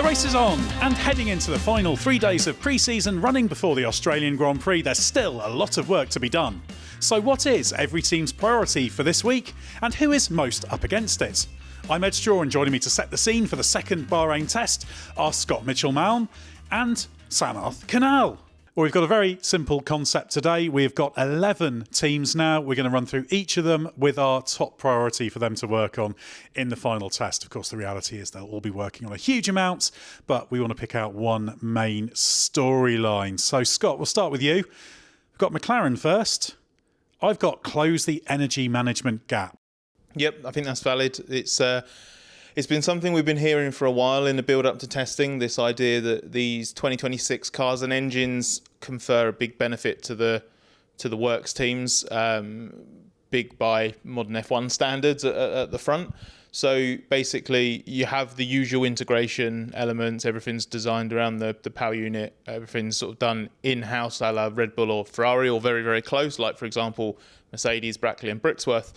The race is on, and heading into the final 3 days of pre-season running before the Australian Grand Prix, there's still a lot of work to be done. So what is every team's priority for this week, and who is most up against it? I'm Edd Straw, and joining me to set the scene for the second Bahrain test are Scott Mitchell-Malm and Samarth Kanal. Well, we've got a very simple concept today. We've got 11 teams now. We're going to run through each of them with our top priority for them to work on in the final test. Of course, the reality is they'll all be working on a huge amount, but we want to pick out one main storyline. So, Scott, we'll start with you. We've got McLaren first. I've got close the energy management gap. Yep, I think that's valid. It's been something we've been hearing for a while in the build-up to testing, this idea that these 2026 cars and engines confer a big benefit to the works teams, big by modern F1 standards at the front. So basically, you have the usual integration elements, everything's designed around the power unit, everything's sort of done in-house a la Red Bull or Ferrari, or very, very close, like, for example, Mercedes, Brackley and Brixworth.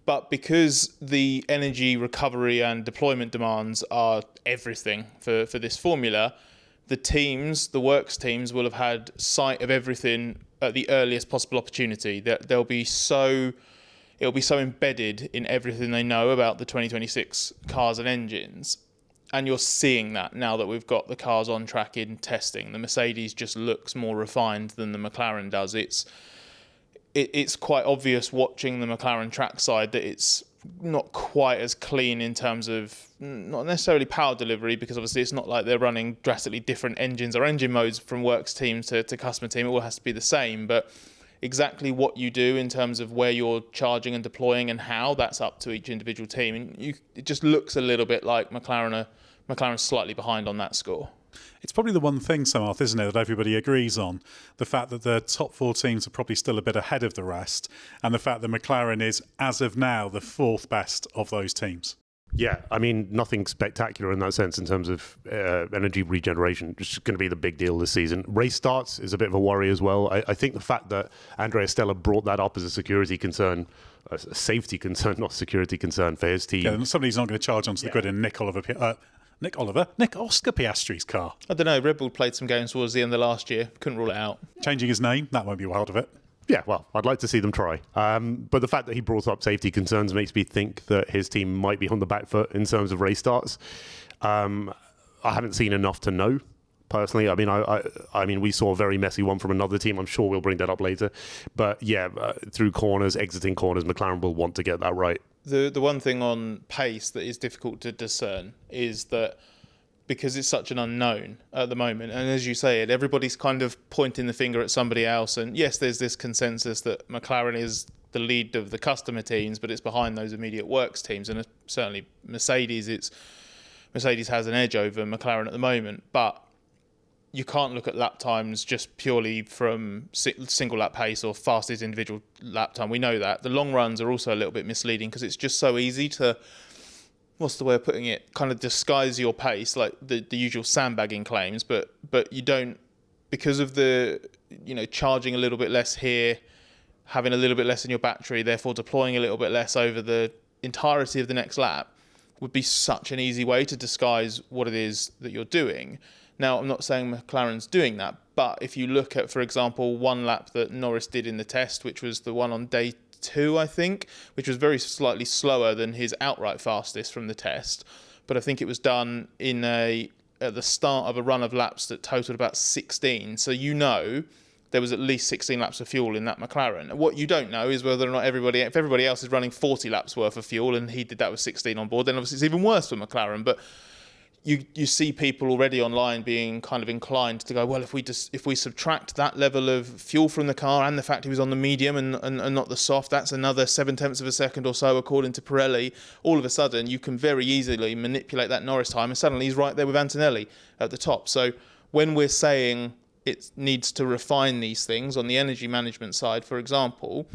But because the energy recovery and deployment demands are everything for this formula, the works teams will have had sight of everything at the earliest possible opportunity. It'll be so embedded in everything they know about the 2026 cars and engines. And you're seeing that now that we've got the cars on track in testing. The Mercedes just looks more refined than the McLaren does. It's quite obvious watching the McLaren trackside that it's not quite as clean in terms of not necessarily power delivery, because obviously it's not like they're running drastically different engines or engine modes from works team to customer team. It all has to be the same, but exactly what you do in terms of where you're charging and deploying and how, that's up to each individual team. And it just looks a little bit like McLaren's slightly behind on that score. It's probably the one thing, Samarth, isn't it, that everybody agrees on? The fact that the top four teams are probably still a bit ahead of the rest, and the fact that McLaren is, as of now, the fourth best of those teams. Yeah, I mean, nothing spectacular in that sense in terms of energy regeneration. It's going to be the big deal this season. Race starts is a bit of a worry as well. I think the fact that Andrea Stella brought that up as a security concern, a safety concern, not security concern for his team. Yeah, somebody's not going to charge onto the grid in Nick Oscar Piastri's car. I don't know, Red Bull played some games towards the end of last year. Couldn't rule it out. Changing his name, that won't be wild of it. Yeah, well, I'd like to see them try. But the fact that he brought up safety concerns makes me think that his team might be on the back foot in terms of race starts. I haven't seen enough to know, personally. I mean, we saw a very messy one from another team. I'm sure we'll bring that up later. But yeah, through corners, exiting corners, McLaren will want to get that right. The one thing on pace that is difficult to discern is that because it's such an unknown at the moment, and as you say, everybody's kind of pointing the finger at somebody else, and yes, there's this consensus that McLaren is the lead of the customer teams, but it's behind those immediate works teams, and certainly Mercedes has an edge over McLaren at the moment, but you can't look at lap times just purely from single lap pace or fastest individual lap time. We know that. The long runs are also a little bit misleading because it's just so easy to, what's the way of putting it, kind of disguise your pace, like the usual sandbagging claims, but you don't, because of the, charging a little bit less here, having a little bit less in your battery, therefore deploying a little bit less over the entirety of the next lap, would be such an easy way to disguise what it is that you're doing. Now, I'm not saying McLaren's doing that, but if you look at, for example, one lap that Norris did in the test, which was the one on day 2, I think, which was very slightly slower than his outright fastest from the test. But I think it was done at the start of a run of laps that totaled about 16. So there was at least 16 laps of fuel in that McLaren. And what you don't know is whether or not if everybody else is running 40 laps worth of fuel and he did that with 16 on board, then obviously it's even worse for McLaren. But you see people already online being kind of inclined to go, well, if we subtract that level of fuel from the car and the fact he was on the medium and not the soft, that's another 0.7 of a second or so, according to Pirelli. All of a sudden, you can very easily manipulate that Norris time, and suddenly he's right there with Antonelli at the top. So when we're saying it needs to refine these things on the energy management side, for example,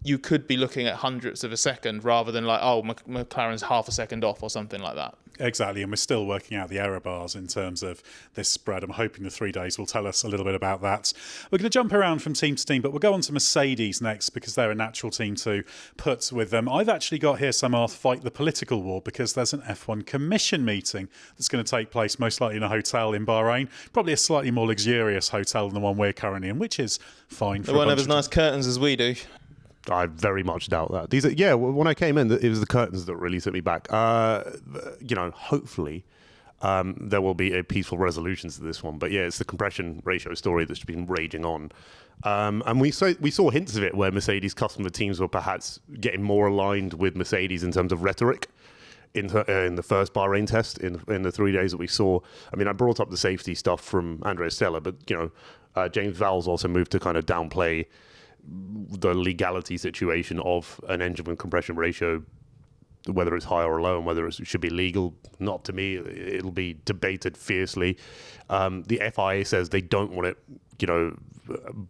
you could be looking at hundredths of a second rather than like, oh, McLaren's half a second off or something like that. Exactly, and we're still working out the error bars in terms of this spread. I'm hoping the 3 days will tell us a little bit about that. We're going to jump around from team to team, but we'll go on to Mercedes next because they're a natural team to put with them. I've actually got here, Samarth, fight the political war, because there's an F1 commission meeting that's going to take place most likely in a hotel in Bahrain, probably a slightly more luxurious hotel than the one we're currently in, which is fine. They won't have as nice curtains as we do. I very much doubt that. When I came in, it was the curtains that really set me back. Hopefully there will be a peaceful resolution to this one. But yeah, it's the compression ratio story that's been raging on. And we saw hints of it where Mercedes customer teams were perhaps getting more aligned with Mercedes in terms of rhetoric in the first Bahrain test, in the 3 days that we saw. I mean, I brought up the safety stuff from Andrea Stella, but James Vowles also moved to kind of downplay the legality situation of an engine with compression ratio, whether it's high or low, and whether it should be legal. Not to me. It'll be debated fiercely. The FIA says they don't want it,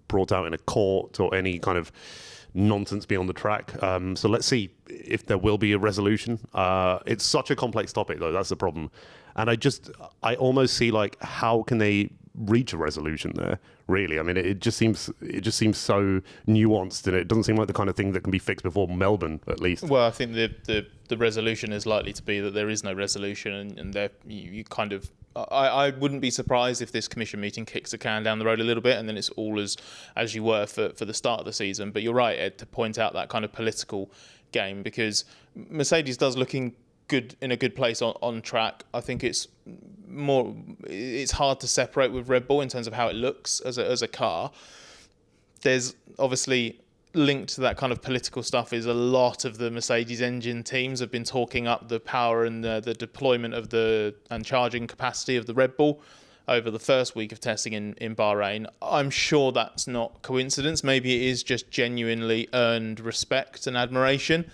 brought out in a court or any kind of nonsense beyond the track. So let's see if there will be a resolution. It's such a complex topic, though. That's the problem. And I almost see how can they reach a resolution there, really? I mean, it just seems so nuanced, and it doesn't seem like the kind of thing that can be fixed before Melbourne, at least. Well, I think the resolution is likely to be that there is no resolution, and there you kind of. I wouldn't be surprised if this commission meeting kicks the can down the road a little bit, and then it's all as you were for the start of the season. But you're right, Ed, to point out that kind of political game, because Mercedes does look in a good place on track. I think it's hard to separate with Red Bull in terms of how it looks as a car. There's obviously linked to that kind of political stuff is a lot of the Mercedes engine teams have been talking up the power and the deployment of and charging capacity of the Red Bull over the first week of testing in Bahrain. I'm sure that's not coincidence. Maybe it is just genuinely earned respect and admiration.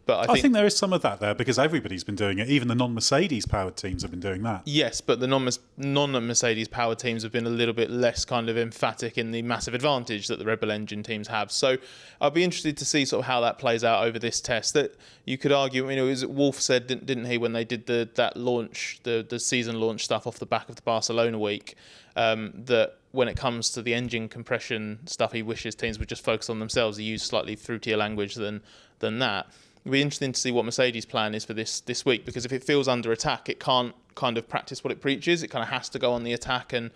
But I think there is some of that there, because everybody's been doing it. Even the non-Mercedes powered teams have been doing that. Yes, but the non-Mercedes powered teams have been a little bit less kind of emphatic in the massive advantage that the Red Bull engine teams have. So I'll be interested to see sort of how that plays out over this test. That you could argue, Wolf said, didn't he, when they did that launch, the season launch stuff off the back of the Barcelona week, that when it comes to the engine compression stuff, he wishes teams would just focus on themselves. He used slightly fruitier language than that. It'll be interesting to see what Mercedes' plan is for this week, because if it feels under attack, it can't kind of practice what it preaches. It kind of has to go on the attack and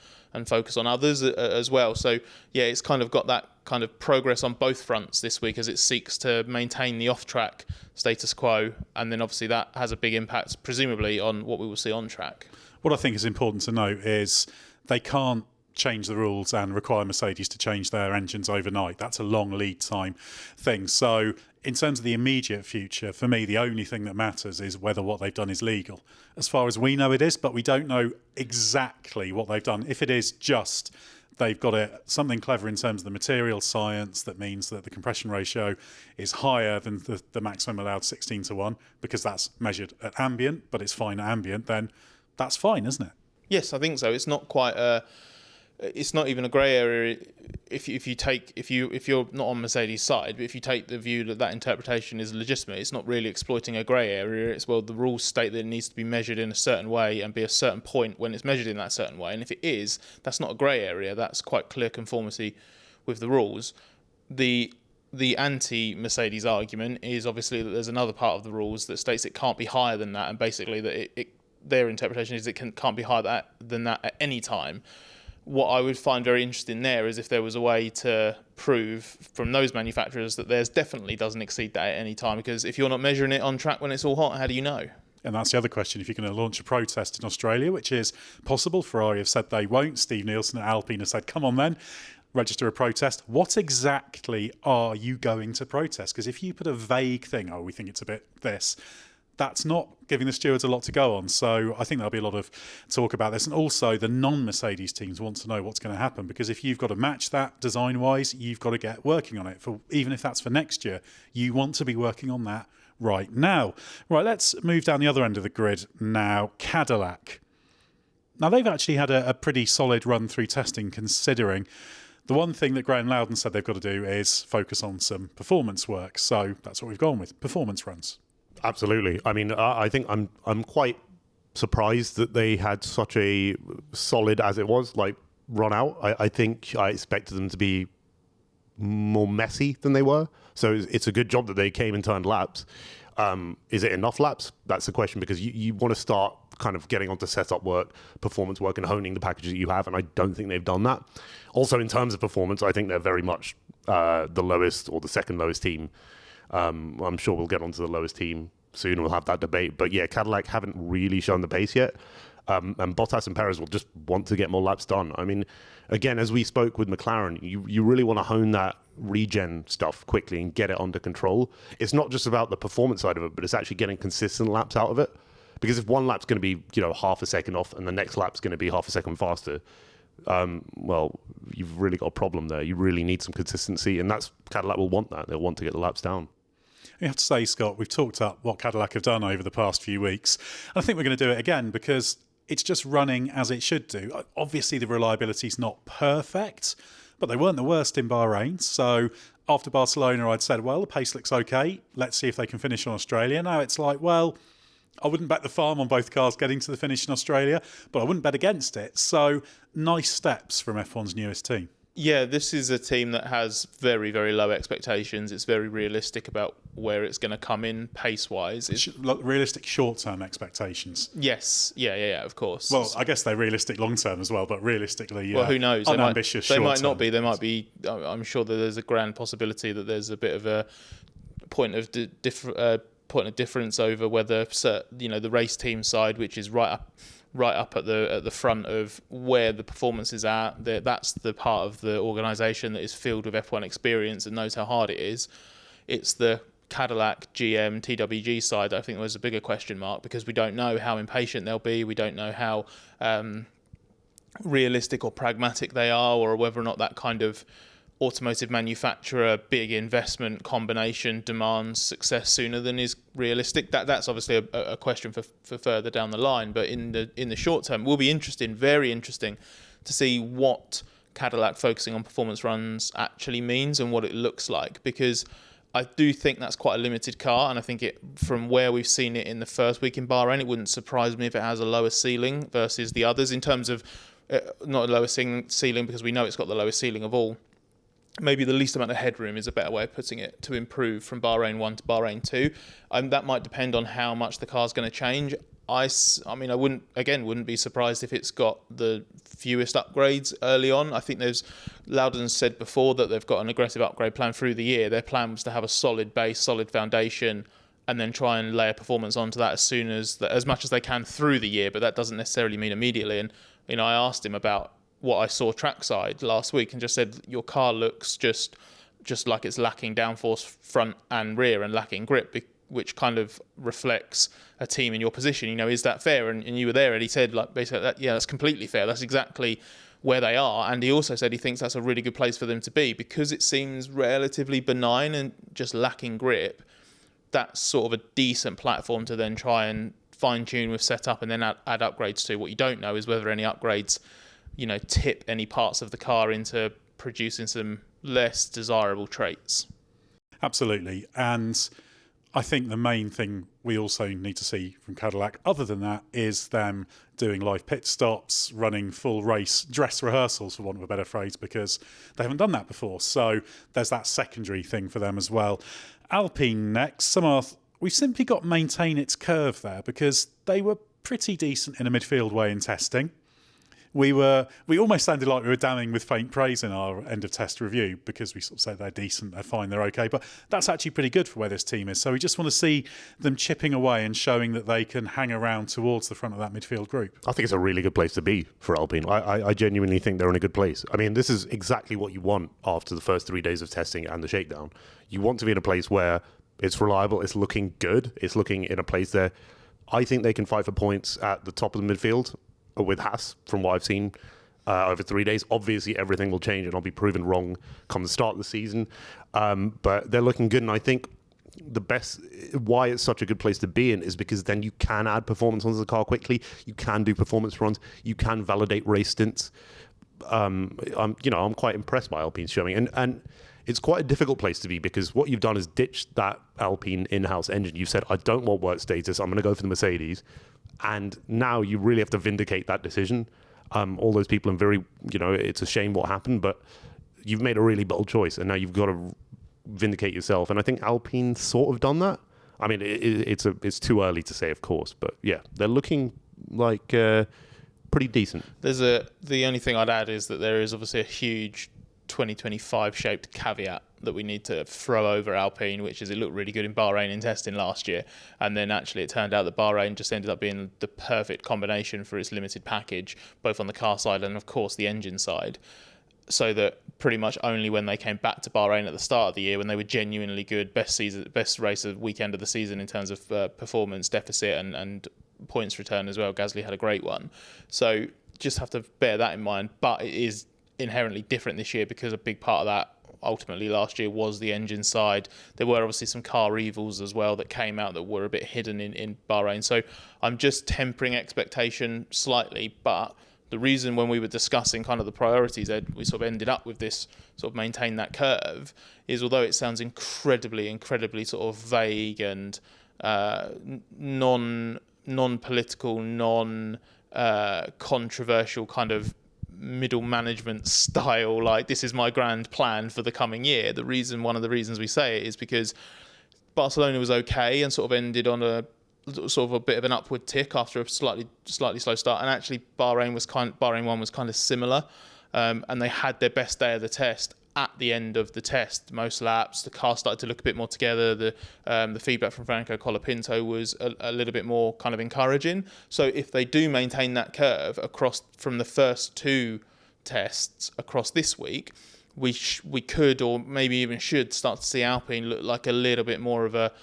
focus on others as well. So, yeah, it's kind of got that kind of progress on both fronts this week as it seeks to maintain the off-track status quo. And then obviously that has a big impact, presumably, on what we will see on track. What I think is important to note is they can't change the rules and require Mercedes to change their engines overnight. That's a long lead time thing. So in terms of the immediate future, for me, the only thing that matters is whether what they've done is legal. As far as we know, it is, but we don't know exactly what they've done. If it is just they've got something clever in terms of the material science that means that the compression ratio is higher than the maximum allowed 16:1, because that's measured at ambient, but it's fine at ambient, then that's fine, isn't it? Yes, I think so. It's not quite it's not even a grey area if you're not on Mercedes' side, but if you take the view that interpretation is legitimate, it's not really exploiting a grey area. It's, well, the rules state that it needs to be measured in a certain way and be a certain point when it's measured in that certain way. And if it is, that's not a grey area. That's quite clear conformity with the rules. The anti-Mercedes argument is obviously that there's another part of the rules that states it can't be higher than that, and basically that their interpretation is it can't be higher than that at any time. What I would find very interesting there is if there was a way to prove from those manufacturers that theirs definitely doesn't exceed that at any time, because if you're not measuring it on track when it's all hot, how do you know? And that's the other question. If you're going to launch a protest in Australia, which is possible, Ferrari have said they won't. Steve Nielsen at Alpine have said, come on then, register a protest. What exactly are you going to protest? Because if you put a vague thing, we think it's a bit this, that's not giving the stewards a lot to go on. So I think there'll be a lot of talk about this. And also the non-Mercedes teams want to know what's going to happen, because if you've got to match that design-wise, you've got to get working on it. Even if that's for next year, you want to be working on that right now. Right, let's move down the other end of the grid now. Cadillac. Now, they've actually had a pretty solid run through testing, considering the one thing that Graham Loudon said they've got to do is focus on some performance work. So that's what we've gone with, performance runs. Absolutely. I mean, I think I'm quite surprised that they had such a solid, as it was, like run out. I think I expected them to be more messy than they were. So it's a good job that they came and turned laps. Is it enough laps? That's the question, because you want to start kind of getting onto setup work, performance work, and honing the packages that you have, and I don't think they've done that. Also, in terms of performance, I think they're very much the lowest or the second lowest team. I'm sure we'll get onto the lowest team soon. We'll have that debate. But yeah, Cadillac haven't really shown the pace yet. And Bottas and Perez will just want to get more laps done. I mean, again, as we spoke with McLaren, you really want to hone that regen stuff quickly and get it under control. It's not just about the performance side of it, but it's actually getting consistent laps out of it. Because if one lap's going to be, half a second off and the next lap's going to be half a second faster, well, you've really got a problem there. You really need some consistency, and that's Cadillac will want that. They'll want to get the laps down. You have to say, Scott, we've talked up what Cadillac have done over the past few weeks. And I think we're going to do it again because it's just running as it should do. Obviously, the reliability's not perfect, but they weren't the worst in Bahrain. So after Barcelona, I'd said, well, the pace looks okay. Let's see if they can finish on Australia. Now it's like, well, I wouldn't bet the farm on both cars getting to the finish in Australia, but I wouldn't bet against it. So nice steps from F1's newest team. Yeah, this is a team that has very, very low expectations. It's very realistic about where it's going to come in pace-wise. Realistic short-term expectations. Yes, yeah, of course. Well, I guess they're realistic long-term as well, but realistically, well, who knows? Unambitious short-term. They might not be. They might be. I'm sure that there's a grand possibility that there's a bit of a point of difference over whether the race team side, which is right up at the front of where the performance is at. That's the part of the organisation that is filled with F1 experience and knows how hard it is. It's the Cadillac, GM, TWG side that I think was a bigger question mark, because we don't know how impatient they'll be. We don't know how realistic or pragmatic they are, or whether or not that kind of automotive manufacturer big investment combination demands success sooner than is realistic. That's obviously a question for further down the line, but in the short term will be very interesting to see what Cadillac focusing on performance runs actually means and what it looks like, because I do think that's quite a limited car, and I think from where we've seen it in the first week in Bahrain, it wouldn't surprise me if it has a lower ceiling versus the others in terms of not a lower ceiling because we know it's got the lowest ceiling of all. Maybe the least amount of headroom is a better way of putting it, to improve from Bahrain 1 to Bahrain 2. That might depend on how much the car's going to change. I mean, I wouldn't be surprised if it's got the fewest upgrades early on. I think Loudon said before that they've got an aggressive upgrade plan through the year. Their plan was to have a solid base, solid foundation, and then try and layer performance onto that as much as they can through the year, but that doesn't necessarily mean immediately. And, I asked him about what I saw trackside last week and just said, your car looks just like it's lacking downforce front and rear and lacking grip, which kind of reflects a team in your position. Is that fair? And you were there, and he said, like, basically, that's completely fair. That's exactly where they are. And he also said he thinks that's a really good place for them to be because it seems relatively benign and just lacking grip. That's sort of a decent platform to then try and fine-tune with setup and then add upgrades to. What you don't know is whether any upgrades tip any parts of the car into producing some less desirable traits. Absolutely. And I think the main thing we also need to see from Cadillac, other than that, is them doing live pit stops, running full race dress rehearsals, for want of a better phrase, because they haven't done that before. So there's that secondary thing for them as well. Alpine next. Samarth, we've simply got to maintain its curve there because they were pretty decent in a midfield way in testing. We almost sounded like we were damning with faint praise in our end of test review because we sort of said they're decent, they're fine, they're okay. But that's actually pretty good for where this team is. So we just want to see them chipping away and showing that they can hang around towards the front of that midfield group. I think it's a really good place to be for Alpine. I genuinely think they're in a good place. I mean, this is exactly what you want after the first 3 days of testing and the shakedown. You want to be in a place where it's reliable, it's looking good, it's looking in a place there. I think they can fight for points at the top of the midfield with Haas, from what I've seen over 3 days. Obviously, everything will change and I'll be proven wrong come the start of the season. But they're looking good. And I think why it's such a good place to be in is because then you can add performance onto the car quickly. You can do performance runs. You can validate race stints. I'm quite impressed by Alpine's showing. And it's quite a difficult place to be, because what you've done is ditched that Alpine in-house engine. You've said, I don't want work status, I'm going to go for the Mercedes. And now you really have to vindicate that decision. All those people in very, it's a shame what happened, but you've made a really bold choice, and now you've got to vindicate yourself. And I think Alpine sort of done that. I mean, it's too early to say, of course, but yeah, they're looking like pretty decent. The only thing I'd add is that there is obviously a huge 2025 shaped caveat that we need to throw over Alpine, which is it looked really good in Bahrain in testing last year, and then actually it turned out that Bahrain just ended up being the perfect combination for its limited package, both on the car side and of course the engine side. So that pretty much only when they came back to Bahrain at the start of the year, when they were genuinely good, best race of weekend of the season in terms of performance, deficit and points return as well. Gasly had a great one. So just have to bear that in mind. But it is inherently different this year because a big part of that ultimately last year was the engine side. There were obviously some car evils as well that came out that were a bit hidden in Bahrain. So I'm just tempering expectation slightly, but the reason when we were discussing kind of the priorities, Ed, we sort of ended up with this sort of maintain that curve, is although it sounds incredibly sort of vague and non-political, controversial kind of middle management style, like this is my grand plan for the coming year. One of the reasons we say it is because Barcelona was okay and sort of ended on a sort of a bit of an upward tick after a slightly slow start, and actually Bahrain 1 was kind of similar, and they had their best day of the test at the end of the test. Most laps, the car started to look a bit more together. The feedback from Franco Colapinto was a little bit more kind of encouraging. So if they do maintain that curve across from the first two tests across this week, we could, or maybe even should, start to see Alpine look like a little bit more of a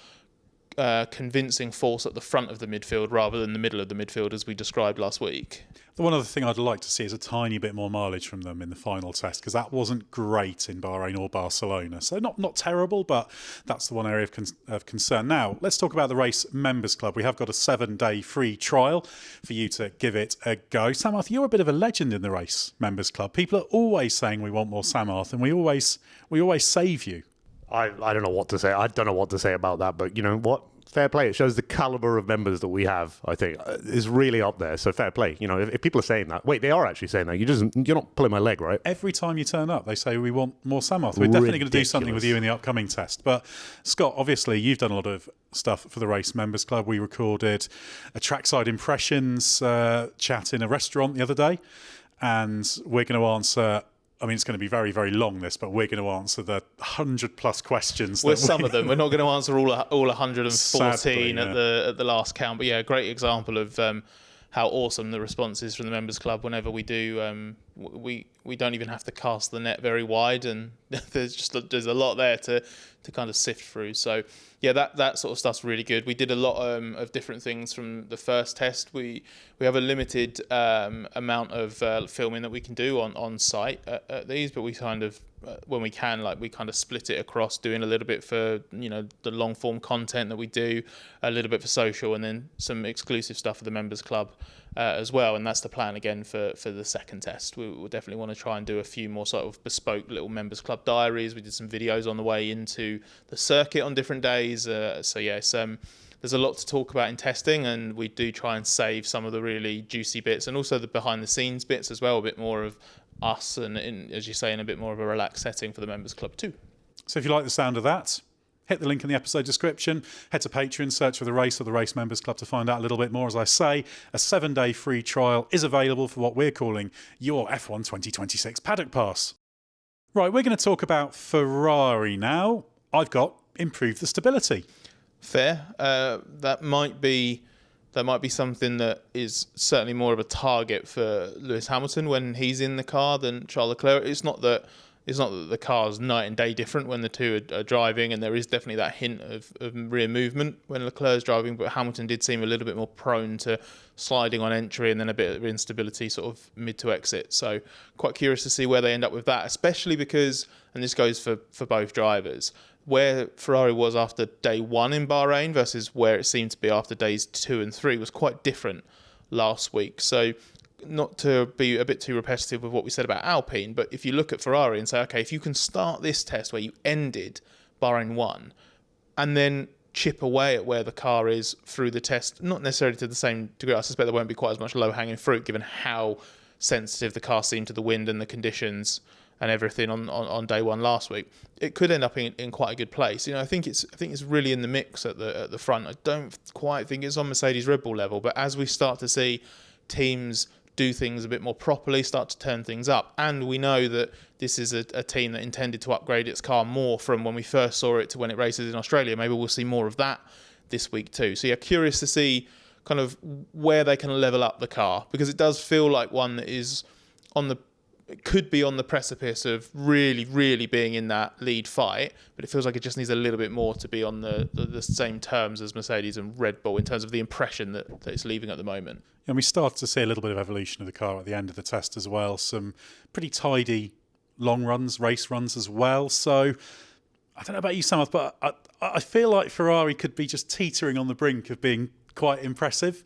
convincing force at the front of the midfield rather than the middle of the midfield as we described last week. The one other thing I'd like to see is a tiny bit more mileage from them in the final test, because that wasn't great in Bahrain or Barcelona. So not terrible, but that's the one area of concern. Now, let's talk about the Race Members Club. We have got a 7-day free trial for you to give it a go. Samarth, you're a bit of a legend in the Race Members Club. People are always saying we want more Samarth, and we always save you. I don't know what to say. I don't know what to say about that, but you know what? Fair play. It shows the caliber of members that we have, I think, is really up there. So fair play. You know, if people are saying that, wait, they are actually saying that. You're not pulling my leg, right? Every time you turn up, they say we want more Samarth. We're definitely going to do something with you in the upcoming test. But Scott, obviously, you've done a lot of stuff for the Race Members Club. We recorded a trackside impressions chat in a restaurant the other day, and we're going to answer. I mean, it's going to be very, very long, this, but we're going to answer the 100+ questions. Well, some of them. We're not going to answer all 114 sadly, at the last count. But yeah, a great example of how awesome the response is from the Members Club whenever we do. We don't even have to cast the net very wide, and there's a lot there to kind of sift through. So yeah, that sort of stuff's really good. We did a lot of different things from the first test. We have a limited amount of filming that we can do on site at these, but we kind of when we can, like, we kind of split it across, doing a little bit for the long form content that we do, a little bit for social, and then some exclusive stuff for the Members Club as well. And that's the plan again for the second test. We will definitely want to try and do a few more sort of bespoke little Members Club diaries. We did some videos on the way into the circuit on different days. So yeah, there's a lot to talk about in testing, and we do try and save some of the really juicy bits and also the behind the scenes bits as well, a bit more of us and, as you say, in a bit more of a relaxed setting for the Members Club too. So if you like the sound of that, hit the link in the episode description, head to Patreon, search for The Race or The Race Members Club to find out a little bit more. As I say, a 7-day free trial is available for what we're calling your F1 2026 Paddock Pass. Right, we're going to talk about Ferrari now. I've got improve the stability. Fair. That might be something that is certainly more of a target for Lewis Hamilton when he's in the car than Charles Leclerc. It's not that the car's night and day different when the two are driving, and there is definitely that hint of rear movement when Leclerc's driving, but Hamilton did seem a little bit more prone to sliding on entry and then a bit of instability sort of mid to exit. So quite curious to see where they end up with that, especially because, and this goes for both drivers, where Ferrari was after day 1 in Bahrain versus where it seemed to be after days 2 and 3 was quite different last week. So not to be a bit too repetitive with what we said about Alpine, but if you look at Ferrari and say, okay, if you can start this test where you ended Bahrain 1 and then chip away at where the car is through the test, not necessarily to the same degree. I suspect there won't be quite as much low-hanging fruit given how sensitive the car seemed to the wind and the conditions and everything on day one last week. It could end up in quite a good place. I think it's really in the mix at the front. I don't quite think it's on Mercedes Red Bull level, but as we start to see teams do things a bit more properly, start to turn things up, and we know that this is a team that intended to upgrade its car more from when we first saw it to when it races in Australia. Maybe we'll see more of that this week too. So yeah, curious to see kind of where they can level up the car, because it does feel like one that is it could be on the precipice of really, really being in that lead fight, but it feels like it just needs a little bit more to be on the same terms as Mercedes and Red Bull in terms of the impression that it's leaving at the moment. And we started to see a little bit of evolution of the car at the end of the test as well. Some pretty tidy long runs, race runs as well. So I don't know about you, Samarth, but I feel like Ferrari could be just teetering on the brink of being quite impressive.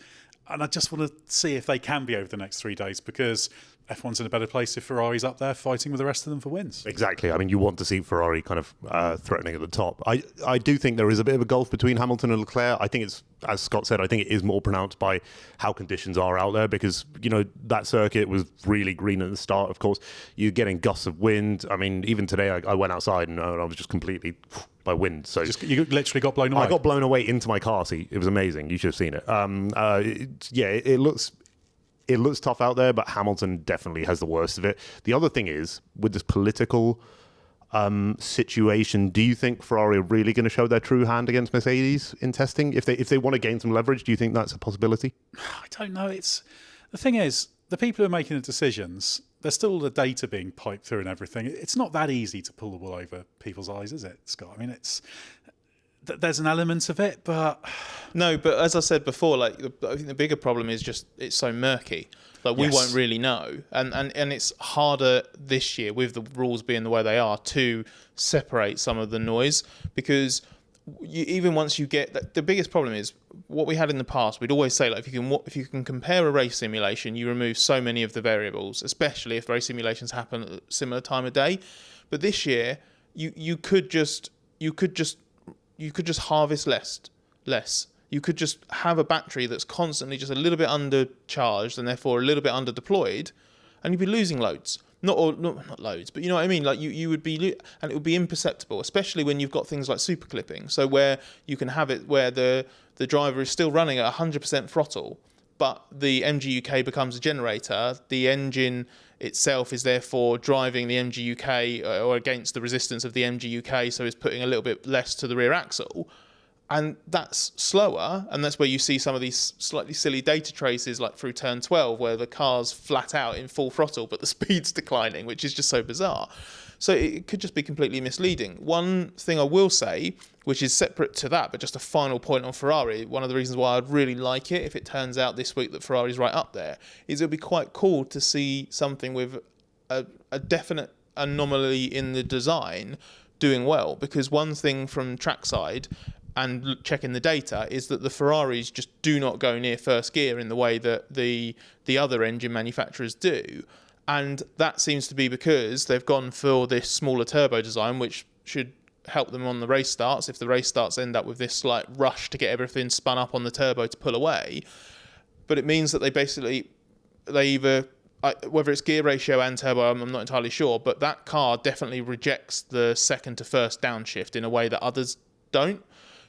And I just want to see if they can be over the next 3 days, because F1's in a better place if Ferrari's up there fighting with the rest of them for wins. Exactly. I mean, you want to see Ferrari kind of threatening at the top. I do think there is a bit of a gulf between Hamilton and Leclerc. I think it's, as Scott said, I think it is more pronounced by how conditions are out there, because, that circuit was really green at the start. Of course, you're getting gusts of wind. I mean, even today I went outside and I was just completely by wind. So you literally got blown away. I got blown away into my car seat. It was amazing. You should have seen it. It looks tough out there, but Hamilton definitely has the worst of it. The other thing is, with this political situation, do you think Ferrari are really going to show their true hand against Mercedes in testing? If they want to gain some leverage, do you think that's a possibility? I don't know. The thing is, the people who are making the decisions, there's still the data being piped through and everything. It's not that easy to pull the wool over people's eyes, is it, Scott? I mean, there's an element of it, but no. But as I said before, I think the bigger problem is just it's so murky. We won't really know, and it's harder this year with the rules being the way they are to separate some of the noise, because even once you get the biggest problem is what we had in the past. We'd always say, if you can compare a race simulation, you remove so many of the variables, especially if race simulations happen at a similar time of day. But this year, you could just harvest less. You could just have a battery that's constantly just a little bit undercharged and therefore a little bit under deployed, and you'd be losing loads. Not loads, but you know what I mean? You would be, and it would be imperceptible, especially when you've got things like super clipping. So where you can have it where the driver is still running at 100% throttle, but the MGUK becomes a generator. The engine itself is therefore driving the MGUK or against the resistance of the MGUK, so it's putting a little bit less to the rear axle. And that's slower, and that's where you see some of these slightly silly data traces, like through turn 12, where the car's flat out in full throttle, but the speed's declining, which is just so bizarre. So it could just be completely misleading. One thing I will say, which is separate to that, but just a final point on Ferrari, one of the reasons why I'd really like it, if it turns out this week that Ferrari's right up there, is it'll be quite cool to see something with a definite anomaly in the design doing well. Because one thing from trackside and checking the data is that the Ferraris just do not go near first gear in the way that the other engine manufacturers do. And that seems to be because they've gone for this smaller turbo design, which should help them on the race starts. If the race starts end up with this slight rush to get everything spun up on the turbo to pull away. But it means that they either, whether it's gear ratio and turbo, I'm not entirely sure, but that car definitely rejects the second to first downshift in a way that others don't.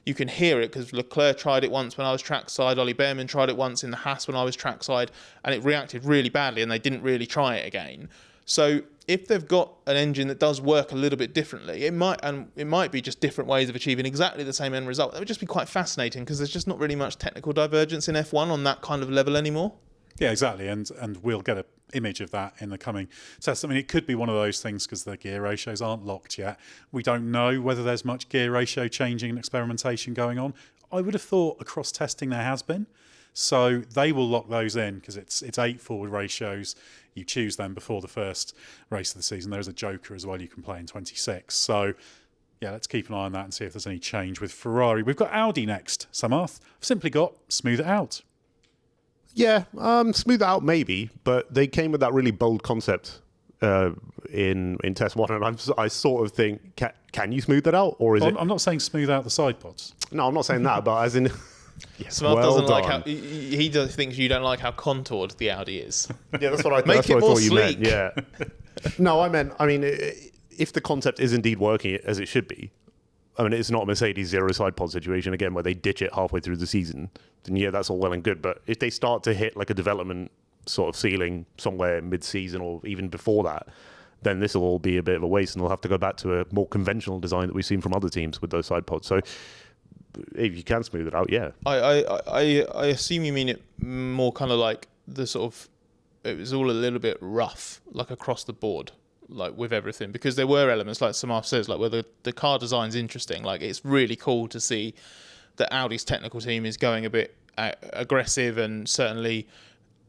You can hear it because Leclerc tried it once when I was trackside, Ollie Behrman tried it once in the Haas when I was trackside, and it reacted really badly and they didn't really try it again. So if they've got an engine that does work a little bit differently, it might be just different ways of achieving exactly the same end result. That would just be quite fascinating, because there's just not really much technical divergence in F1 on that kind of level anymore. Yeah, exactly, and we'll get an image of that in the coming tests. I mean, it could be one of those things because the gear ratios aren't locked yet. We don't know whether there's much gear ratio changing and experimentation going on. I would have thought across testing there has been. So they will lock those in because it's 8 forward ratios. You choose them before the first race of the season. There's a joker as well you can play in 26. So yeah, let's keep an eye on that and see if there's any change with Ferrari. We've got Audi next, Samarth. I've simply got smooth it out. Yeah, smooth out maybe, but they came with that really bold concept in test one, and I sort of think, can you smooth that out, or is it? I'm not saying smooth out the side pods. No, I'm not saying that, but as in. Yes, Samarth well doesn't done. like how he thinks you don't like how contoured the Audi is. Yeah, that's what I, Make that's it what I more thought you sleek. meant. Yeah. No, I mean, if the concept is indeed working as it should be, I mean, it's not a Mercedes zero side pod situation again where they ditch it halfway through the season. Then yeah, that's all well and good. But if they start to hit like a development sort of ceiling somewhere mid-season or even before that, then this will all be a bit of a waste, and they'll have to go back to a more conventional design that we've seen from other teams with those side pods. So if you can smooth it out, yeah. I assume you mean it more kind of like the sort of, it was all a little bit rough, like across the board, like with everything, because there were elements, like Samarth says, like where the car design's interesting. Like it's really cool to see that Audi's technical team is going a bit aggressive and certainly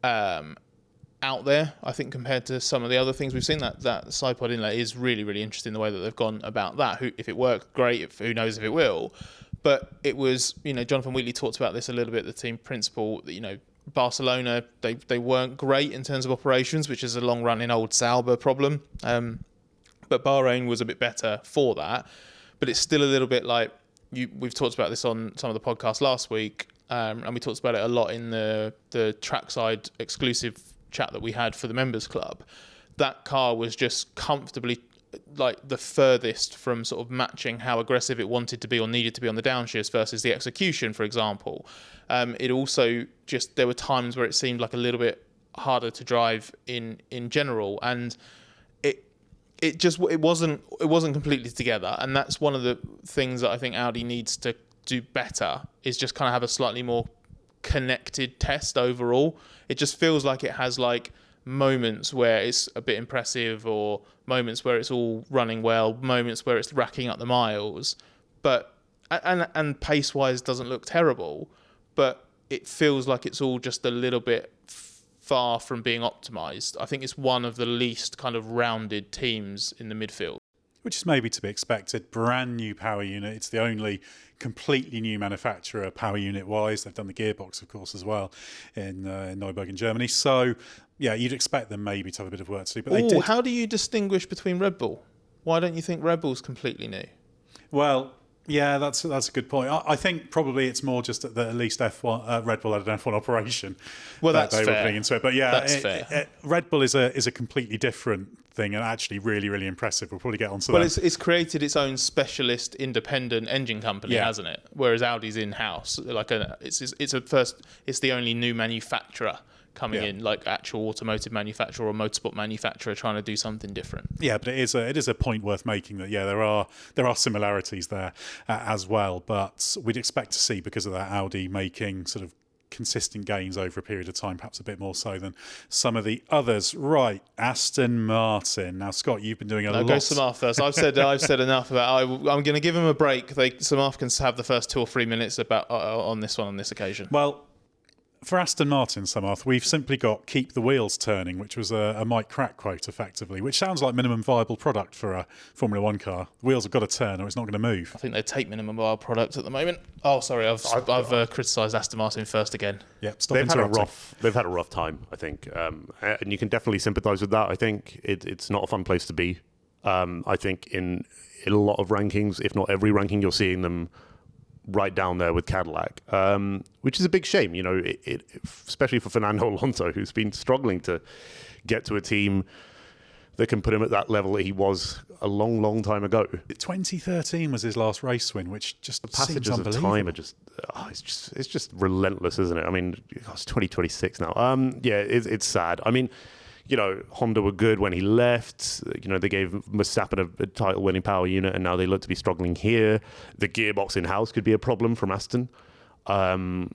out there, I think, compared to some of the other things we've seen. That side pod inlet is really, really interesting, the way that they've gone about that. If it worked, great. Who knows if it will. But it was, Jonathan Wheatley talked about this a little bit, the team principle, Barcelona, they weren't great in terms of operations, which is a long-running old Sauber problem. But Bahrain was a bit better for that. But it's still a little bit like, we've talked about this on some of the podcasts last week, and we talked about it a lot in the trackside exclusive chat that we had for the members club. That car was just comfortably like the furthest from sort of matching how aggressive it wanted to be or needed to be on the downshifts versus the execution, for example. It also just, there were times where it seemed like a little bit harder to drive in general, and it wasn't completely together. And that's one of the things that I think Audi needs to do better, is just kind of have a slightly more connected test overall. It just feels like it has like moments where it's a bit impressive, or moments where it's all running well, moments where it's racking up the miles, but and pace wise doesn't look terrible, but it feels like it's all just a little bit far from being optimized. I think it's one of the least kind of rounded teams in the midfield, which is maybe to be expected. Brand new power unit. It's the only completely new manufacturer power unit wise. They've done the gearbox, of course, as well in Neuburg in Germany. So yeah, you'd expect them maybe to have a bit of work to do. But they did. How do you distinguish between Red Bull? Why don't you think Red Bull's completely new? Well, yeah, that's a good point. I think probably it's more just that at least F1 Red Bull had an F1 operation. Well, that's they fair. were putting into it. But yeah, that's fair. Red Bull is a completely different thing, and actually really, really impressive. We'll probably get onto that. Well, it's created its own specialist independent engine company, hasn't it? Whereas Audi's in-house, it's the only new manufacturer coming in, like actual automotive manufacturer or motorsport manufacturer trying to do something different. Yeah, but it is a point worth making that there are similarities there as well, but we'd expect to see, because of that, Audi making sort of consistent gains over a period of time, perhaps a bit more so than some of the others. Right, Aston Martin. Now, Scott, you've been doing a lot. Go Samarth first. I've said enough about. I'm going to give him a break. Samarth can have the first 2 or 3 minutes about on this occasion. Well, for Aston Martin, Samarth, we've simply got "keep the wheels turning," which was a Mike Crack quote, effectively, which sounds like minimum viable product for a Formula One car. The wheels have got to turn, or it's not going to move. I think they take minimum viable product at the moment. Oh, sorry, I've criticised Aston Martin first again. Yep, stop interrupting. They've had a rough time, I think, and you can definitely sympathise with that. I think it's not a fun place to be. I think in a lot of rankings, if not every ranking, you're seeing them right down there with Cadillac, which is a big shame, especially for Fernando Alonso, who's been struggling to get to a team that can put him at that level that he was a long, long time ago. 2013 was his last race win, which just the passages seems of time are just it's just relentless, isn't it? I mean, it's 2026 now. It's sad. I mean, Honda were good when he left. They gave Verstappen a title-winning power unit, and now they look to be struggling here. The gearbox in-house could be a problem from Aston. The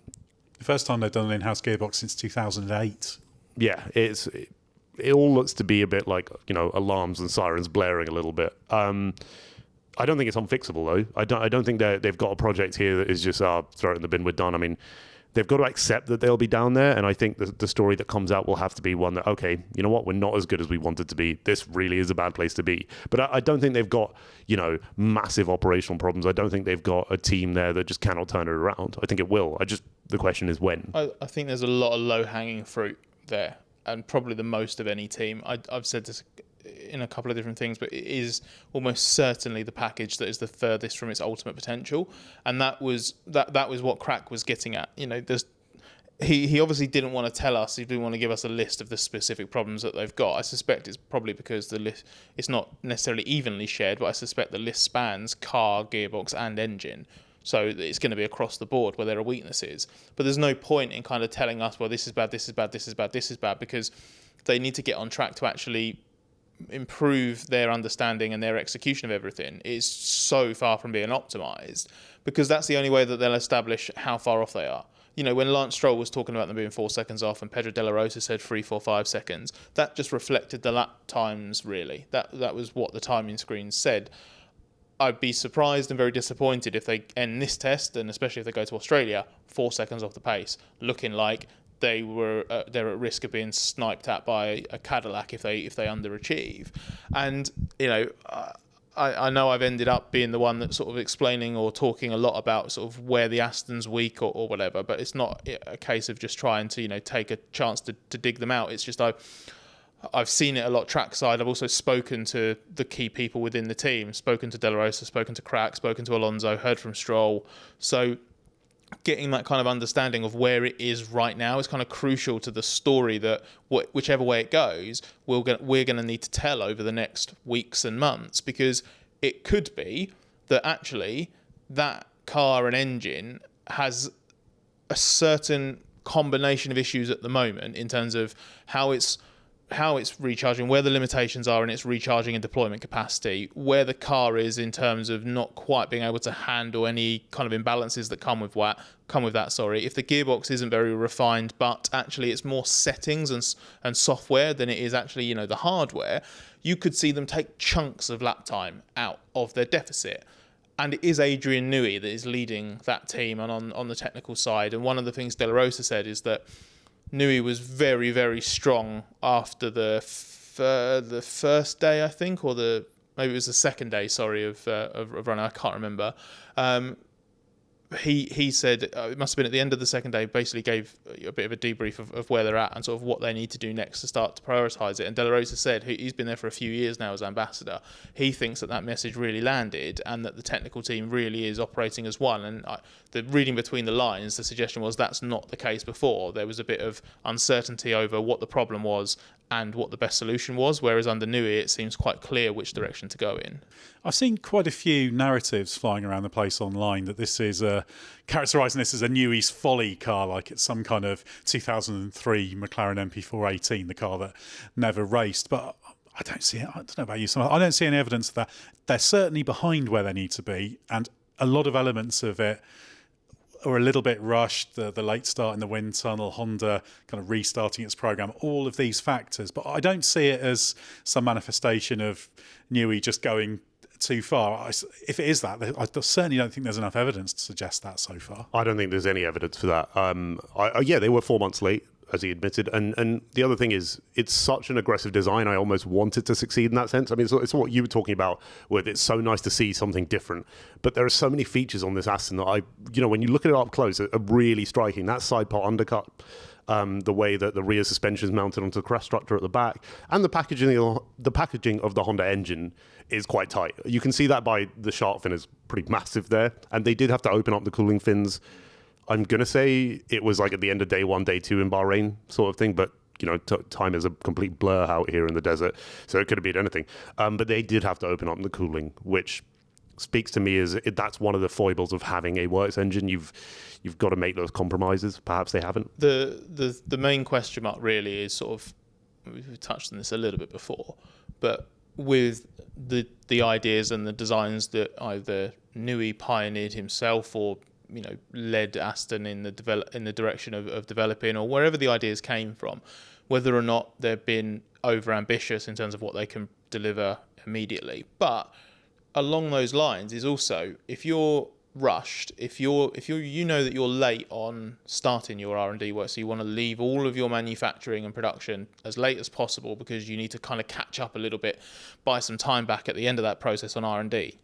first time they've done an in-house gearbox since 2008. Yeah, it all looks to be a bit like, alarms and sirens blaring a little bit. I don't think it's unfixable, though. I don't think they've got a project here that is just, throw it in the bin, we're done. I mean, they've got to accept that they'll be down there, and I think the story that comes out will have to be one that, okay, you know what, we're not as good as we wanted to be. This really is a bad place to be. But I don't think they've got, massive operational problems. I don't think they've got a team there that just cannot turn it around. I think it will. I just The question is when. I think there's a lot of low-hanging fruit there, and probably the most of any team. I've said this in a couple of different things, but it is almost certainly the package that is the furthest from its ultimate potential, and that was what Crack was getting at. He obviously didn't want to tell us. He didn't want to give us a list of the specific problems that they've got. I suspect it's probably because the list, it's not necessarily evenly shared, but I suspect the list spans car, gearbox, and engine. So it's going to be across the board where there are weaknesses. But there's no point in kind of telling us, well, this is bad, this is bad, this is bad, this is bad, because they need to get on track to actually improve their understanding and their execution of everything. It's so far from being optimized, because that's the only way that they'll establish how far off they are. When Lance Stroll was talking about them being 4 seconds off and Pedro de la Rosa said 3, 4, 5 seconds, that just reflected the lap times, really. That was what the timing screen said. I'd be surprised and very disappointed if they end this test, and especially if they go to Australia, 4 seconds off the pace, looking like they're at risk of being sniped at by a Cadillac if they underachieve. And I know I've ended up being the one that's sort of explaining or talking a lot about sort of where the Aston's weak or whatever, but it's not a case of just trying to take a chance to dig them out. It's just I've seen it a lot trackside. I've also spoken to the key people within the team, spoken to De La Rosa, spoken to Crack, spoken to Alonso, heard from Stroll. So getting that kind of understanding of where it is right now is kind of crucial to the story that whichever way it goes, we're going to need to tell over the next weeks and months, because it could be that actually that car and engine has a certain combination of issues at the moment in terms of how it's recharging, where the limitations are in its recharging and deployment capacity, where the car is in terms of not quite being able to handle any kind of imbalances that come with that. If the gearbox isn't very refined, but actually it's more settings and software than it is actually the hardware, you could see them take chunks of lap time out of their deficit. And it is Adrian Newey that is leading that team and on the technical side. And one of the things De La Rosa said is that Newey was very, very strong after the first day, I think, or maybe it was the second day, of running. I can't remember. He said it must have been at the end of the second day, basically gave a bit of a debrief of where they're at and sort of what they need to do next to start to prioritise it. And De La Rosa said he's been there for a few years now as ambassador. He thinks that message really landed and that the technical team really is operating as one. And the reading between the lines, the suggestion was that's not the case before. There was a bit of uncertainty over what the problem was and what the best solution was, whereas under Newey it seems quite clear which direction to go in. I've seen quite a few narratives flying around the place online that this is characterising this as a Newey's folly car, like it's some kind of 2003 McLaren MP418, the car that never raced. But I don't see it. I don't know about you, I don't see any evidence of that. They're certainly behind where they need to be, and a lot of elements of it are a little bit rushed, the late start in the wind tunnel, Honda kind of restarting its program, all of these factors. But I don't see it as some manifestation of Newey just going too far. If it is that, I certainly don't think there's enough evidence to suggest that so far. I don't think there's any evidence for that. Yeah, they were 4 months late, as he admitted. And the other thing is, it's such an aggressive design. I almost want it to succeed in that sense. I mean, it's what you were talking about, where it's so nice to see something different. But there are so many features on this Aston that when you look at it up close, are really striking. That side part undercut, the way that the rear suspension is mounted onto the crash structure at the back, and the packaging of the Honda engine is quite tight. You can see that by the shark fin is pretty massive there. And they did have to open up the cooling fins. I'm going to say it was like at the end of day 1, day 2 in Bahrain sort of thing, but time is a complete blur out here in the desert, so it could have been anything. But they did have to open up the cooling, which speaks to me as that's one of the foibles of having a works engine. You've got to make those compromises. Perhaps they haven't. The main question mark really is sort of, we've touched on this a little bit before, but with the ideas and the designs that either Newey pioneered himself or led Aston in the direction of developing, or wherever the ideas came from, whether or not they've been over ambitious in terms of what they can deliver immediately. But along those lines is also, if you're rushed, if you're that you're late on starting your R&D work, so you want to leave all of your manufacturing and production as late as possible because you need to kind of catch up a little bit, buy some time back at the end of that process on R&D.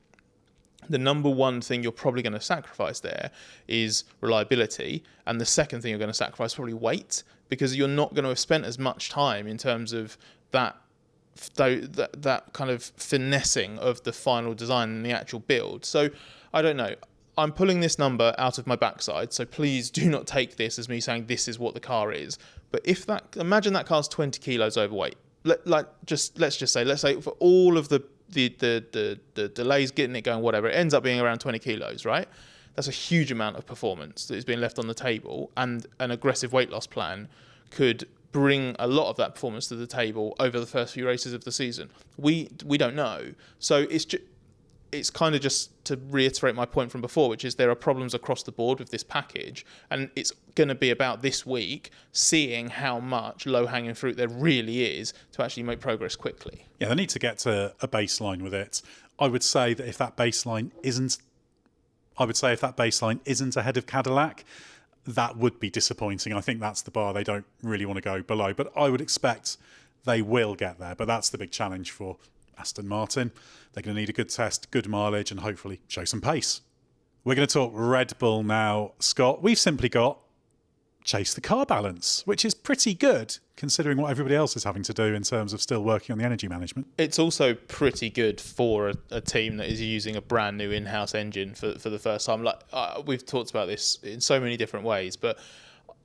the number one thing you're probably going to sacrifice there is reliability, and the second thing you're going to sacrifice is probably weight, because you're not going to have spent as much time in terms of that kind of finessing of the final design and the actual build. So I don't know. I'm pulling this number out of my backside, so please do not take this as me saying this is what the car is. But imagine that car's 20 kilos overweight. Let's just say for all of the delays getting it going, whatever, it ends up being around 20 kilos, right? That's a huge amount of performance that is being left on the table, and an aggressive weight loss plan could bring a lot of that performance to the table over the first few races of the season. We don't know. So it's kind of just to reiterate my point from before, which is there are problems across the board with this package, and it's going to be about this week seeing how much low-hanging fruit there really is to actually make progress quickly. Yeah, they need to get to a baseline with it. I would say if that baseline isn't ahead of Cadillac, that would be disappointing. I think that's the bar they don't really want to go below, but I would expect they will get there. But that's the big challenge for Aston Martin. They're going to need a good test, good mileage, and hopefully show some pace. We're going to talk Red Bull now, Scott. We've simply got chase the car balance, which is pretty good considering what everybody else is having to do in terms of still working on the energy management. It's also pretty good for a team that is using a brand new in-house engine for the first time. We've talked about this in so many different ways, but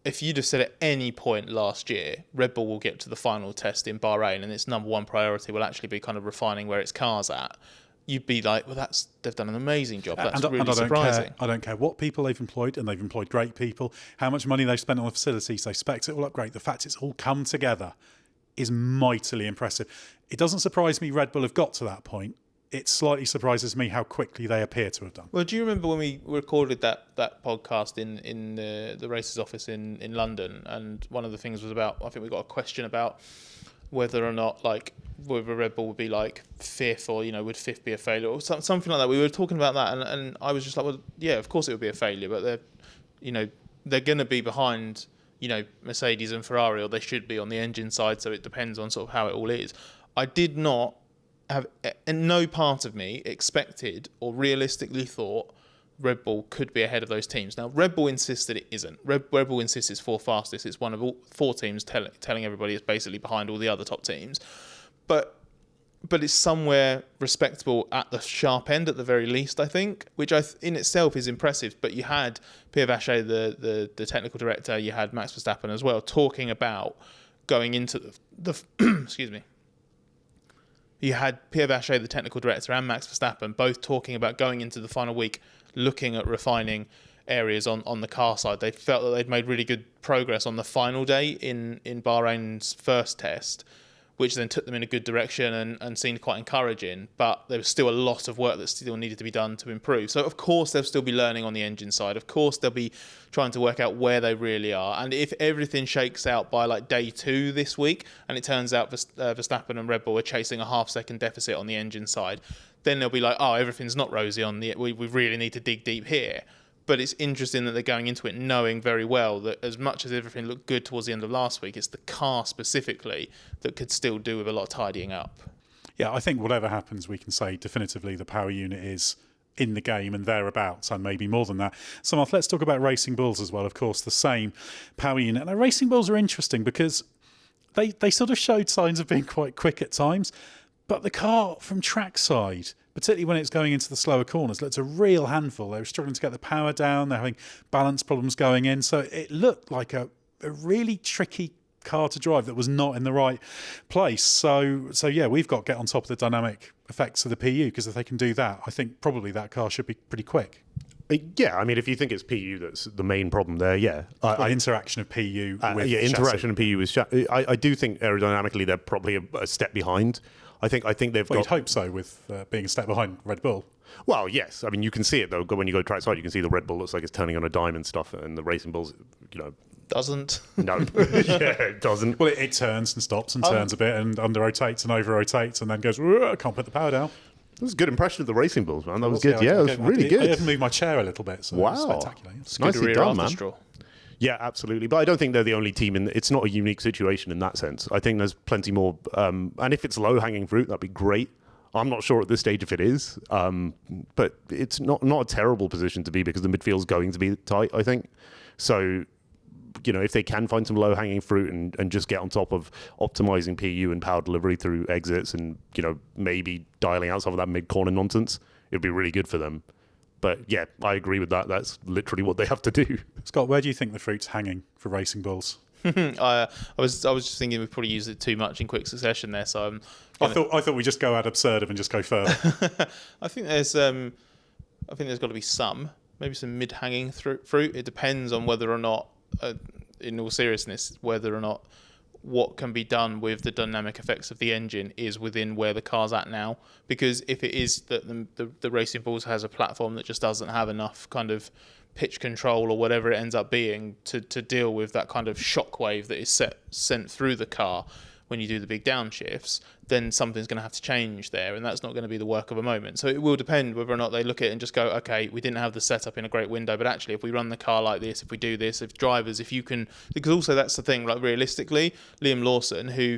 if you'd have said at any point last year, Red Bull will get to the final test in Bahrain and its number one priority will actually be kind of refining where its car's at, you'd be like, well, they've done an amazing job. That's really surprising. I don't care what people they've employed, and they've employed great people, how much money they've spent on the facilities, they spec'd it all up great. The fact it's all come together is mightily impressive. It doesn't surprise me Red Bull have got to that point. It slightly surprises me how quickly they appear to have done. Well, do you remember when we recorded that podcast in the races office in London, and one of the things was about, I think we got a question about whether or not whether Red Bull would be fifth, or would fifth be a failure or something like that. We were talking about that, and I was just like, well, yeah, of course it would be a failure, but they're going to be behind Mercedes and Ferrari, or they should be on the engine side. So it depends on sort of how it all is. I did not have, and no part of me expected or realistically thought Red Bull could be ahead of those teams. Now, Red Bull insists that it isn't. Red Bull insists it's fourth fastest. It's one of all four teams telling everybody it's basically behind all the other top teams. But it's somewhere respectable at the sharp end, at the very least, I think, which in itself is impressive. But you had Pierre Vacher, the technical director, you had Max Verstappen as well, talking about going into the excuse me. You had Pierre Vacher, the technical director, and Max Verstappen both talking about going into the final week, looking at refining areas on the car side. They felt that they'd made really good progress on the final day in Bahrain's first test, which then took them in a good direction and seemed quite encouraging. But there was still a lot of work that still needed to be done to improve. So, of course, they'll still be learning on the engine side. Of course, they'll be trying to work out where they really are. And if everything shakes out by day 2 this week, and it turns out Verstappen and Red Bull are chasing a half-second deficit on the engine side, then they'll be like, oh, everything's not rosy we really need to dig deep here. But it's interesting that they're going into it knowing very well that as much as everything looked good towards the end of last week, it's the car specifically that could still do with a lot of tidying up. Yeah, I think whatever happens, we can say definitively the power unit is in the game and thereabouts, and maybe more than that. So, let's talk about Racing Bulls as well. Of course, the same power unit. Now, Racing Bulls are interesting because they sort of showed signs of being quite quick at times, but the car from trackside, particularly when it's going into the slower corners, looked a real handful. They were struggling to get the power down. They're having balance problems going in. So it looked like a really tricky car to drive that was not in the right place. So yeah, we've got to get on top of the dynamic effects of the PU, because if they can do that, I think probably that car should be pretty quick. Yeah, I mean, if you think it's PU that's the main problem there, yeah. Interaction of PU with interaction chassis. of PU with chassis. I do think aerodynamically they're probably a step behind. I think they've got... You'd hope so, with being a step behind Red Bull. Well, yes. I mean, you can see it, though. When you go trackside, you can see the Red Bull looks like it's turning on a dime and stuff, and the Racing Bulls, Doesn't. No. Yeah, it doesn't. Well, it turns and stops and turns a bit and under-rotates and over-rotates and then goes, I can't put the power down. That was a good impression of the Racing Bulls, man. That was good. Yeah, it was really good. I even moved my chair a little bit, so wow. it was spectacular. It's good to rear after Straw. Yeah, absolutely. But I don't think they're the only team. It's not a unique situation in that sense. I think there's plenty more. And if it's low-hanging fruit, that'd be great. I'm not sure at this stage if it is, but it's not a terrible position to be because the midfield's going to be tight, I think. So, if they can find some low-hanging fruit and just get on top of optimizing PU and power delivery through exits and, maybe dialing out some of that mid-corner nonsense, it'd be really good for them. But yeah, I agree with that. That's literally what they have to do. Scott, where do you think the fruit's hanging for Racing Bulls? I was just thinking we've probably used it too much in quick succession there. So I thought we just go ad absurdum and just go further. I think there's got to be maybe some mid-hanging fruit. It depends on whether or not, in all seriousness, whether or not what can be done with the dynamic effects of the engine is within where the car's at now. Because if it is that the Racing Bulls has a platform that just doesn't have enough kind of pitch control or whatever it ends up being to deal with that kind of shockwave that is sent through the car when you do the big downshifts, then something's going to have to change there, and that's not going to be the work of a moment. So it will depend whether or not they look at it and just go, okay, we didn't have the setup in a great window, but actually if we run the car like this, if we do this, if you can, because also that's the thing, like realistically, Liam Lawson, who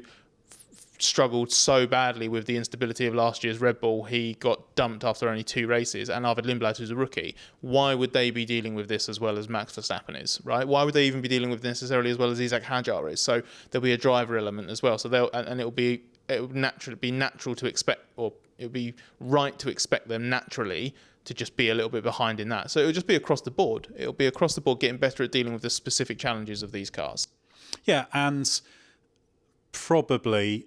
struggled so badly with the instability of last year's Red Bull, he got dumped after only 2 races, and Arvid Lindblad, who's a rookie, why would they be dealing with this as well as Max Verstappen is, right? Why would they even be dealing with this necessarily as well as Isaac Hadjar is? So there'll be a driver element as well. So it would be natural to expect, or it would be right to expect them naturally to just be a little bit behind in that. So it would just be across the board. It'll be across the board getting better at dealing with the specific challenges of these cars. Yeah, and probably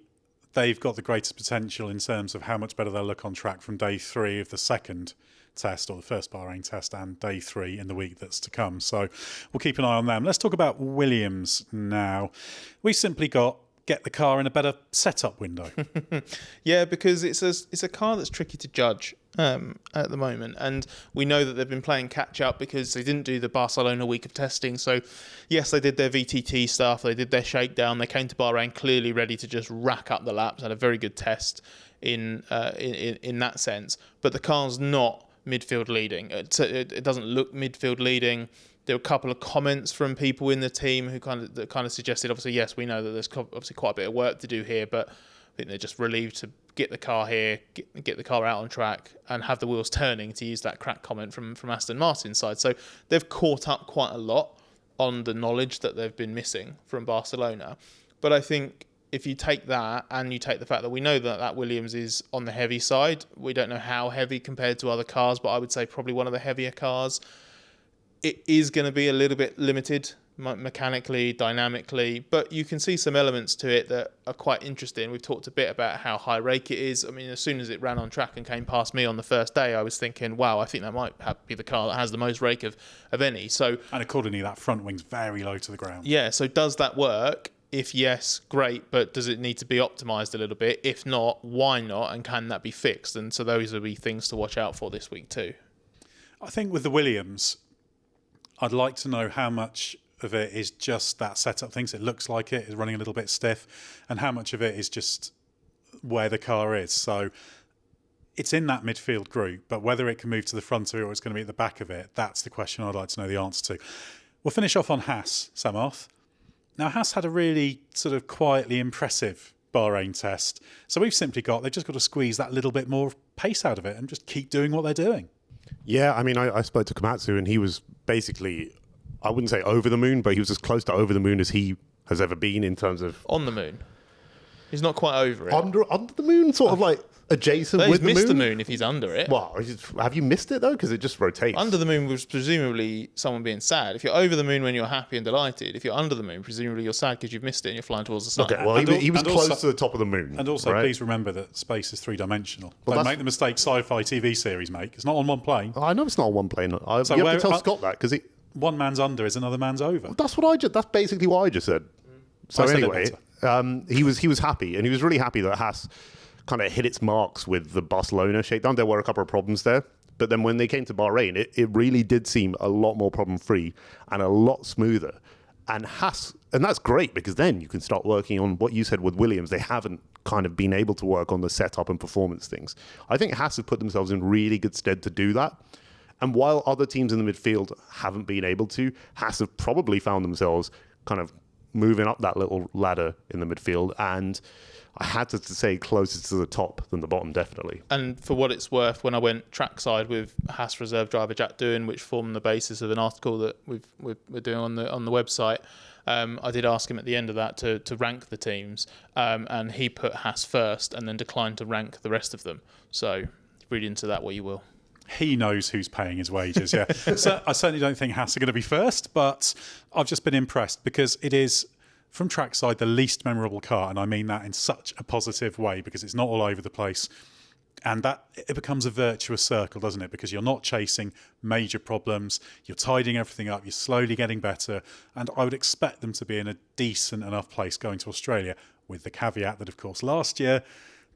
they've got the greatest potential in terms of how much better they'll look on track from day 3 of the second test, or the first Bahrain test, and day 3 in the week that's to come. So we'll keep an eye on them. Let's talk about Williams now. We've simply got get the car in a better setup window. Yeah, because it's a car that's tricky to judge at the moment, and we know that they've been playing catch up because they didn't do the Barcelona week of testing. So yes, they did their VTT stuff, they did their shakedown, they came to Bahrain clearly ready to just rack up the laps, had a very good test in that sense, but the car's not midfield leading. It doesn't look midfield leading. There were a couple of comments from people in the team who kind of suggested, obviously, yes, we know that there's obviously quite a bit of work to do here, but I think they're just relieved to get the car here, get the car out on track, and have the wheels turning, to use that crack comment from Aston Martin's side. So they've caught up quite a lot on the knowledge that they've been missing from Barcelona. But I think if you take that and you take the fact that we know that Williams is on the heavy side, we don't know how heavy compared to other cars, but I would say probably one of the heavier cars. It is going to be a little bit limited mechanically, dynamically, but you can see some elements to it that are quite interesting. We've talked a bit about how high rake it is. I mean, as soon as it ran on track and came past me on the first day, I was thinking, wow, I think that might be the car that has the most rake of any. So, and accordingly, that front wing's very low to the ground. Yeah, so does that work? If yes, great, but does it need to be optimised a little bit? If not, why not? And can that be fixed? And so those will be things to watch out for this week too. I think with the Williams, I'd like to know how much of it is just that setup thing. So it looks like it is running a little bit stiff, and how much of it is just where the car is. So it's in that midfield group, but whether it can move to the front of it or it's going to be at the back of it, that's the question I'd like to know the answer to. We'll finish off on Haas, Samarth. Now, Haas had a really sort of quietly impressive Bahrain test. So they've just got to squeeze that little bit more pace out of it and just keep doing what they're doing. Yeah, I mean, I spoke to Komatsu and he was basically, I wouldn't say over the moon, but he was as close to over the moon as he has ever been in terms of... On the moon. He's not quite over it. Under the moon? Sort of like adjacent with the moon? He's missed the moon if he's under it. Well, have you missed it though? Because it just rotates. Under the moon was presumably someone being sad. If you're over the moon when you're happy and delighted, if you're under the moon, presumably you're sad because you've missed it and you're flying towards the sun. Okay, well, he was close to the top of the moon. And also, right? please remember that space is 3-dimensional. Don't make the mistake sci-fi TV series make. It's not on one plane. I know it's not on one plane. You have to tell Scott that, because one man's under is another man's over. That's basically what I just said. So anyway, he was happy, and he was really happy that Haas kind of hit its marks with the Barcelona shakedown. There were a couple of problems there, but then when they came to Bahrain, it really did seem a lot more problem-free and a lot smoother. And Haas, and that's great, because then you can start working on what you said with Williams. They haven't kind of been able to work on the setup and performance things. I think Haas have put themselves in really good stead to do that. And while other teams in the midfield haven't been able to, Haas have probably found themselves kind of moving up that little ladder in the midfield, and I had to say closer to the top than the bottom, definitely. And for what it's worth, when I went trackside with Haas reserve driver Jack Doohan, which formed the basis of an article that we're doing on the website, I did ask him at the end of that to rank the teams, and he put Haas first and then declined to rank the rest of them. So read into that what you will. He knows who's paying his wages, yeah. So I certainly don't think Haas are going to be first, but I've just been impressed because it is, from trackside, the least memorable car, and I mean that in such a positive way because it's not all over the place. And that it becomes a virtuous circle, doesn't it? Because you're not chasing major problems, you're tidying everything up, you're slowly getting better, and I would expect them to be in a decent enough place going to Australia, with the caveat that, of course, last year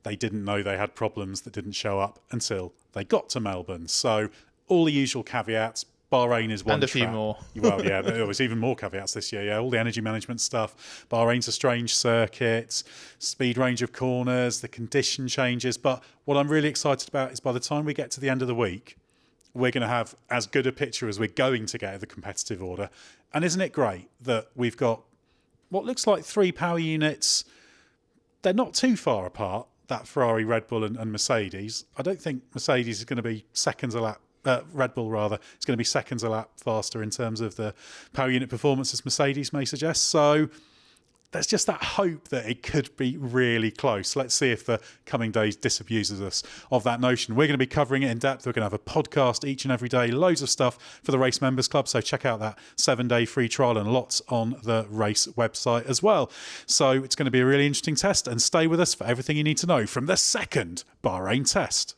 they didn't know they had problems that didn't show up until they got to Melbourne. So all the usual caveats. Bahrain is one and a track. few more. Well, yeah, there was even more caveats this year. Yeah, all the energy management stuff. Bahrain's a strange circuit, speed range of corners, the condition changes. But what I'm really excited about is by the time we get to the end of the week, we're going to have as good a picture as we're going to get of the competitive order. And isn't it great that we've got what looks like 3 power units? They're not too far apart, that Ferrari, Red Bull and Mercedes. I don't think Mercedes is going to be seconds a lap. Red Bull, rather, is going to be seconds a lap faster in terms of the power unit performance as Mercedes may suggest. So there's just that hope that it could be really close. Let's see if the coming days disabuses us of that notion. We're going to be covering it in depth. We're going to have a podcast each and every day, loads of stuff for the Race Members Club. So check out that 7-day free trial and lots on the race website as well. So it's going to be a really interesting test, and stay with us for everything you need to know from the second Bahrain test.